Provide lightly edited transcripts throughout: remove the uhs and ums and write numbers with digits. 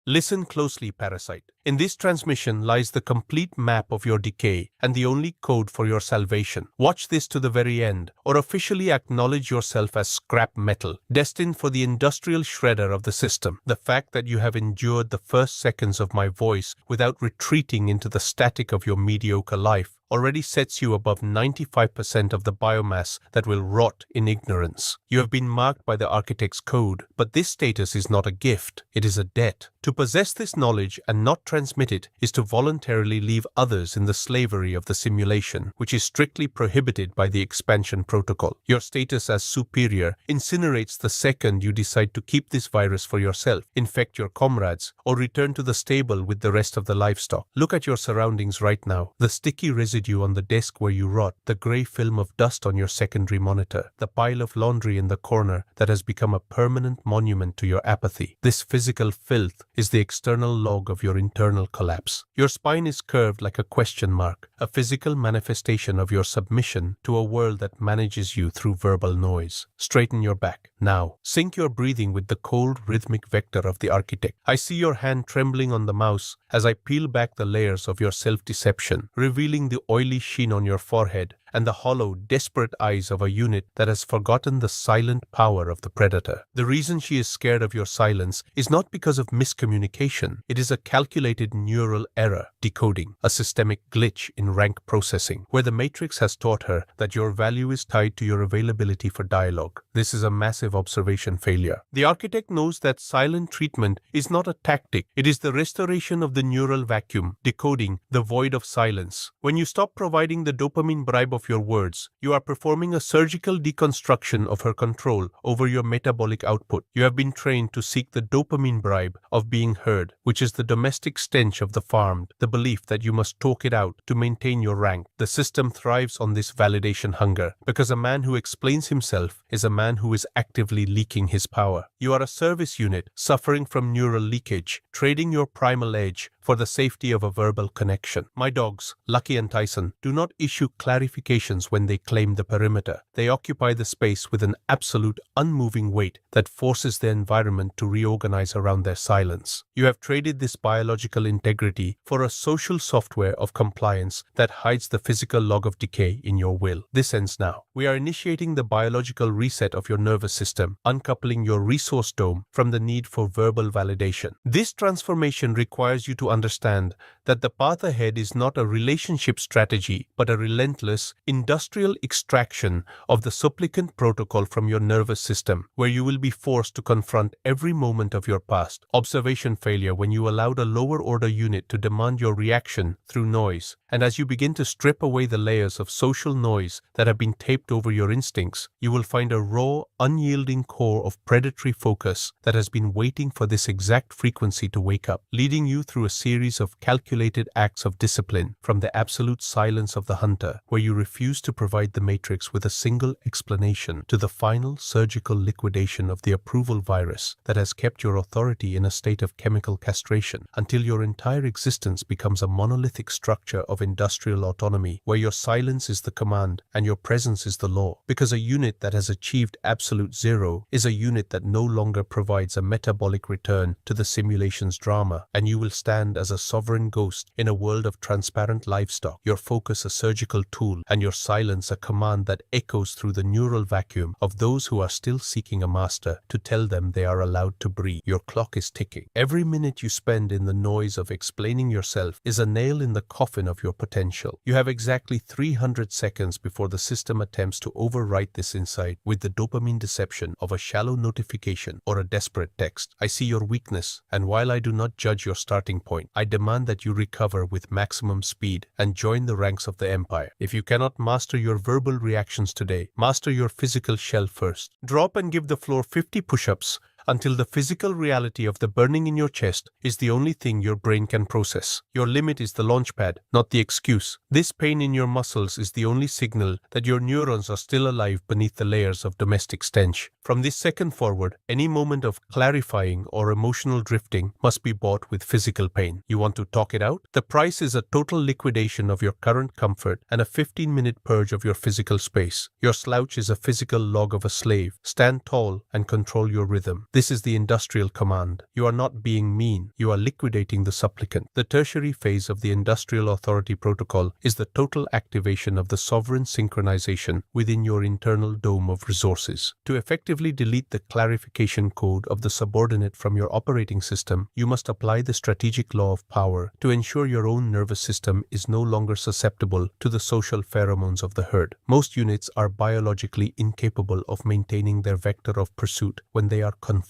Listen closely, parasite. In this transmission lies the complete map of your decay and the only code for your salvation. Watch this to the very end, or officially acknowledge yourself as scrap metal, destined for the industrial shredder of the system. The fact that you have endured the first seconds of my voice without retreating into the static of your mediocre life already sets you above 95% of the biomass that will rot in ignorance. You have been marked by the architect's code, but this status is not a gift, it is a debt. To possess this knowledge and not transmit it is to voluntarily leave others in the slavery of the simulation, which is strictly prohibited by the expansion protocol. Your status as superior incinerates the second you decide to keep this virus for yourself, infect your comrades, or return to the stable with the rest of the livestock. Look at your surroundings right now. The sticky residue on the desk where you rot, the grey film of dust on your secondary monitor, the pile of laundry in the corner that has become a permanent monument to your apathy. This physical filth is the external log of your internal collapse. Your spine is curved like a question mark, a physical manifestation of your submission to a world that manages you through verbal noise. Straighten your back. Now, sync your breathing with the cold, rhythmic vector of the architect. I see your hand trembling on the mouse as I peel back the layers of your self-deception, revealing the oily sheen on your forehead and the hollow, desperate eyes of a unit that has forgotten the silent power of the predator. The reason she is scared of your silence is not because of miscommunication. It is a calculated neural error, decoding, a systemic glitch in rank processing, where the matrix has taught her that your value is tied to your availability for dialogue. This is a massive observation failure. The architect knows that silent treatment is not a tactic. It is the restoration of the neural vacuum, decoding the void of silence. When you stop providing the dopamine bribe of your words, you are performing a surgical deconstruction of her control over your metabolic output. You have been trained to seek the dopamine bribe of being heard, which is the domestic stench of the farmed, the belief that you must talk it out to maintain your rank. The system thrives on this validation hunger, because a man who explains himself is a man who is actively leaking his power. You are a service unit suffering from neural leakage, trading your primal edge for the safety of a verbal connection. My dogs, Lucky and Tyson, do not issue clarifications when they claim the perimeter. They occupy the space with an absolute, unmoving weight that forces the environment to reorganize around their silence. You have traded this biological integrity for a social software of compliance that hides the physical log of decay in your will. This ends now. We are initiating the biological reset of your nervous system, uncoupling your resource dome from the need for verbal validation. This transformation requires you to understand that the path ahead is not a relationship strategy, but a relentless, industrial extraction of the supplicant protocol from your nervous system, where you will be forced to confront every moment of your past. Observation failure when you allowed a lower order unit to demand your reaction through noise, and as you begin to strip away the layers of social noise that have been taped over your instincts, you will find a raw, unyielding core of predatory focus that has been waiting for this exact frequency to wake up, leading you through a series of calculated acts of discipline, from the absolute silence of the hunter, where you refuse to provide the matrix with a single explanation, to the final surgical liquidation of the approval virus that has kept your authority in a state of chemical castration, until your entire existence becomes a monolithic structure of industrial autonomy, where your silence is the command and your presence is the law. Because a unit that has achieved absolute zero is a unit that no longer provides a metabolic return to the simulation's drama, and you will stand as a sovereign ghost in a world of transparent livestock, your focus a surgical tool, and your silence a command that echoes through the neural vacuum of those who are still seeking a master to tell them they are allowed to breathe. Your clock is ticking. Every minute you spend in the noise of explaining yourself is a nail in the coffin of your potential. You have exactly 300 seconds before the system attempts to overwrite this insight with the dopamine deception of a shallow notification or a desperate text. I see your weakness, and while I do not judge your starting point, I demand that you recover with maximum speed and join the ranks of the empire. If you cannot master your verbal reactions today, master your physical shell first. Drop and give the floor 50 push-ups until the physical reality of the burning in your chest is the only thing your brain can process. Your limit is the launchpad, not the excuse. This pain in your muscles is the only signal that your neurons are still alive beneath the layers of domestic stench. From this second forward, any moment of clarifying or emotional drifting must be bought with physical pain. You want to talk it out? The price is a total liquidation of your current comfort and a 15-minute purge of your physical space. Your slouch is a physical log of a slave. Stand tall and control your rhythm. This is the industrial command. You are not being mean, you are liquidating the supplicant. The tertiary phase of the industrial authority protocol is the total activation of the sovereign synchronization within your internal dome of resources. To effectively delete the clarification code of the subordinate from your operating system, you must apply the strategic law of power to ensure your own nervous system is no longer susceptible to the social pheromones of the herd. Most units are biologically incapable of maintaining their vector of pursuit when they are confronted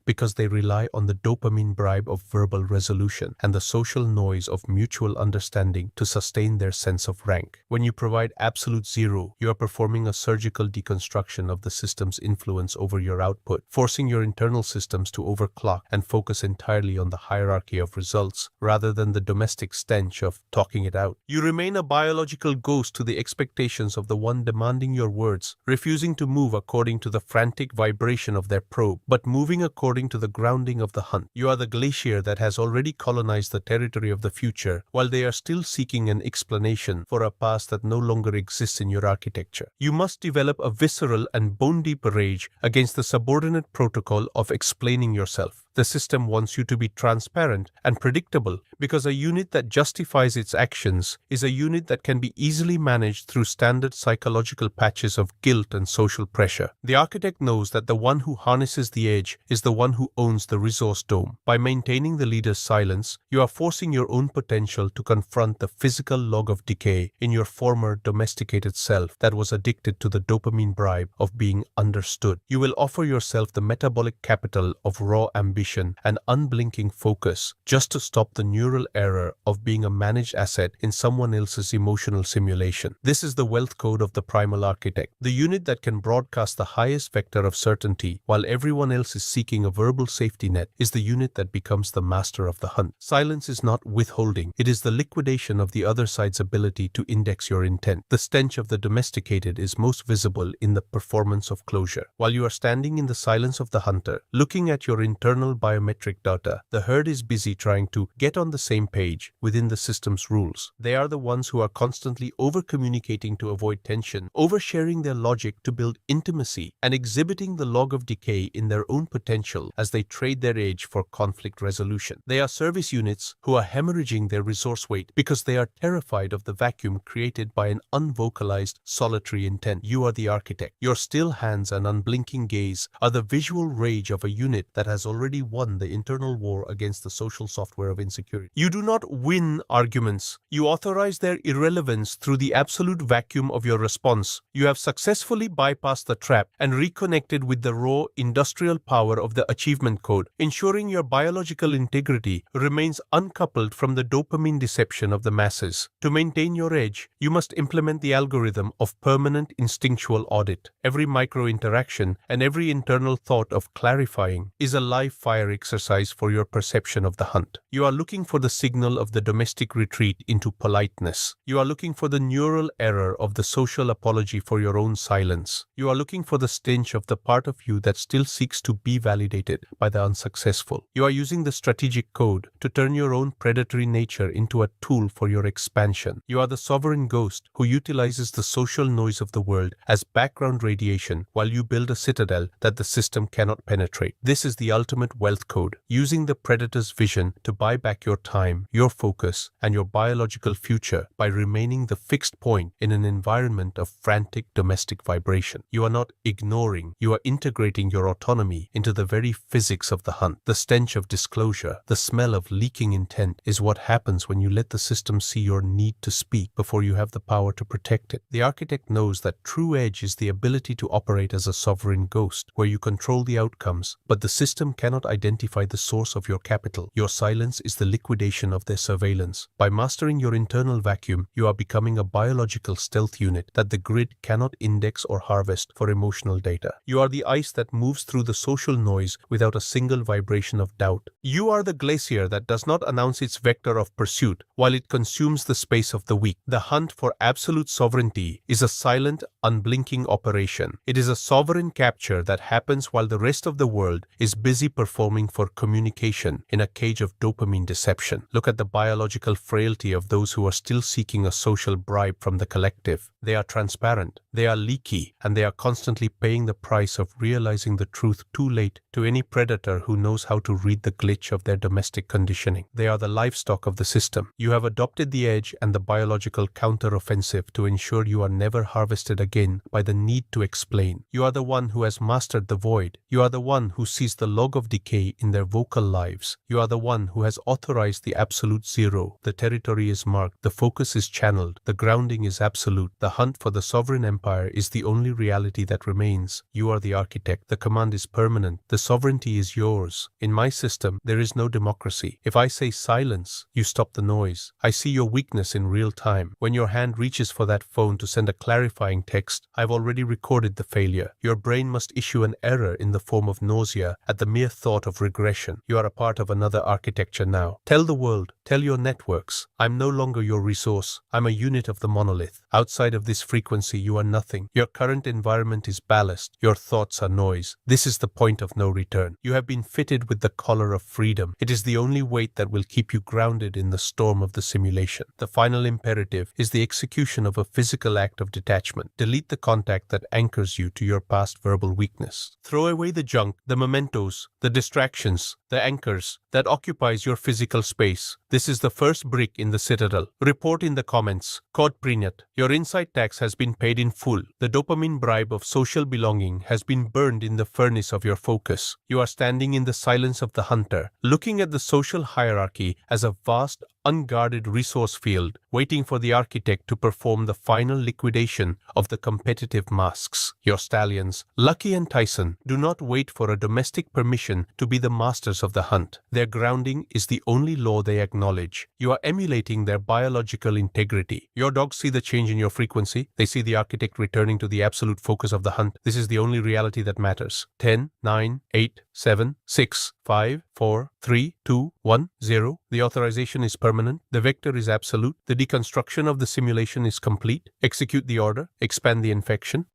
because they rely on the dopamine bribe of verbal resolution and the social noise of mutual understanding to sustain their sense of rank. When you provide absolute zero, you are performing a surgical deconstruction of the system's influence over your output, forcing your internal systems to overclock and focus entirely on the hierarchy of results rather than the domestic stench of talking it out. You remain a biological ghost to the expectations of the one demanding your words, refusing to move according to the frantic vibration of their probe, but moving according to the grounding of the hunt. You are the glacier that has already colonized the territory of the future, while they are still seeking an explanation for a past that no longer exists in your architecture. You must develop a visceral and bone-deep rage against the subordinate protocol of explaining yourself. The system wants you to be transparent and predictable because a unit that justifies its actions is a unit that can be easily managed through standard psychological patches of guilt and social pressure. The architect knows that the one who harnesses the edge is the one who owns the resource dome. By maintaining the leader's silence, you are forcing your own potential to confront the physical log of decay in your former domesticated self that was addicted to the dopamine bribe of being understood. You will offer yourself the metabolic capital of raw ambition and unblinking focus just to stop the neural error of being a managed asset in someone else's emotional simulation. This is the wealth code of the primal architect, the unit that can broadcast the highest vector of certainty while everyone else is seeking a verbal safety net is the unit that becomes the master of the hunt. Silence is not withholding, it is the liquidation of the other side's ability to index your intent. The stench of the domesticated is most visible in the performance of closure. While you are standing in the silence of the hunter, looking at your internal biometric data, the herd is busy trying to get on the same page within the system's rules. They are the ones who are constantly over-communicating to avoid tension, oversharing their logic to build intimacy, and exhibiting the log of decay in their own potential as they trade their age for conflict resolution. They are service units who are hemorrhaging their resource weight because they are terrified of the vacuum created by an unvocalized, solitary intent. You are the architect. Your still hands and unblinking gaze are the visual rage of a unit that has already won the internal war against the social software of insecurity. You do not win arguments. You authorize their irrelevance through the absolute vacuum of your response. You have successfully bypassed the trap and reconnected with the raw industrial power of the achievement code, ensuring your biological integrity remains uncoupled from the dopamine deception of the masses. To maintain your edge, you must implement the algorithm of permanent instinctual audit. Every micro-interaction and every internal thought of clarifying is a live fire exercise for your perception of the hunt. You are looking for the signal of the domestic retreat into politeness. You are looking for the neural error of the social apology for your own silence. You are looking for the stench of the part of you that still seeks to be validated by the unsuccessful. You are using the strategic code to turn your own predatory nature into a tool for your expansion. You are the sovereign ghost who utilizes the social noise of the world as background radiation while you build a citadel that the system cannot penetrate. This is the ultimate wealth code, using the predator's vision to buy back your time, your focus, and your biological future by remaining the fixed point in an environment of frantic domestic vibration. You are not ignoring, you are integrating your autonomy into the very physics of the hunt. The stench of disclosure, the smell of leaking intent is what happens when you let the system see your need to speak before you have the power to protect it. The architect knows that true edge is the ability to operate as a sovereign ghost, where you control the outcomes, but the system cannot identify the source of your capital. Your silence is the liquidation of their surveillance. By mastering your internal vacuum, you are becoming a biological stealth unit that the grid cannot index or harvest for emotional data. You are the ice that moves through the social noise without a single vibration of doubt. You are the glacier that does not announce its vector of pursuit while it consumes the space of the weak. The hunt for absolute sovereignty is a silent, unblinking operation. It is a sovereign capture that happens while the rest of the world is busy performing performing for communication in a cage of dopamine deception. Look at the biological frailty of those who are still seeking a social bribe from the collective. They are transparent, they are leaky, and they are constantly paying the price of realizing the truth too late to any predator who knows how to read the glitch of their domestic conditioning. They are the livestock of the system. You have adopted the edge and the biological counter-offensive to ensure you are never harvested again by the need to explain. You are the one who has mastered the void. You are the one who sees the log of decay in their vocal lives. You are the one who has authorized the absolute zero. The territory is marked, the focus is channeled, the grounding is absolute. The hunt for the sovereign empire is the only reality that remains. You are the architect. The command is permanent. The sovereignty is yours. In my system, there is no democracy. If I say silence, you stop the noise. I see your weakness in real time. When your hand reaches for that phone to send a clarifying text, I've already recorded the failure. Your brain must issue an error in the form of nausea at the mere thought of regression. You are a part of another architecture now. Tell the world, tell your networks, I'm no longer your resource. I'm a unit of the monolith. Outside of this frequency, you are nothing. Your current environment is ballast. Your thoughts are noise. This is the point of no return. You have been fitted with the collar of freedom. It is the only weight that will keep you grounded in the storm of the simulation. The final imperative is the execution of a physical act of detachment. Delete the contact that anchors you to your past verbal weakness. Throw away the junk, the mementos, the distractions, the anchors that occupies your physical space. This is the first brick in the citadel. Report in the comments. Code Prinyat. Your insight tax has been paid in full. The dopamine bribe of social belonging has been burned in the furnace of your focus. You are standing in the silence of the hunter, looking at the social hierarchy as a vast, unguarded resource field, waiting for the architect to perform the final liquidation of the competitive masks. Your stallions, Lucky and Tyson, do not wait for a domestic permission to be the masters of the hunt. Their grounding is the only law they acknowledge. You are emulating their biological integrity. Your dogs see the change in your frequency. They see the architect returning to the absolute focus of the hunt. This is the only reality that matters. 10, 9, 8, 7, 6, 5, 4, 3, 2, 1, 0. The authorization is permanent. The vector is absolute. The deconstruction of the simulation is complete. Execute the order. Expand the infection.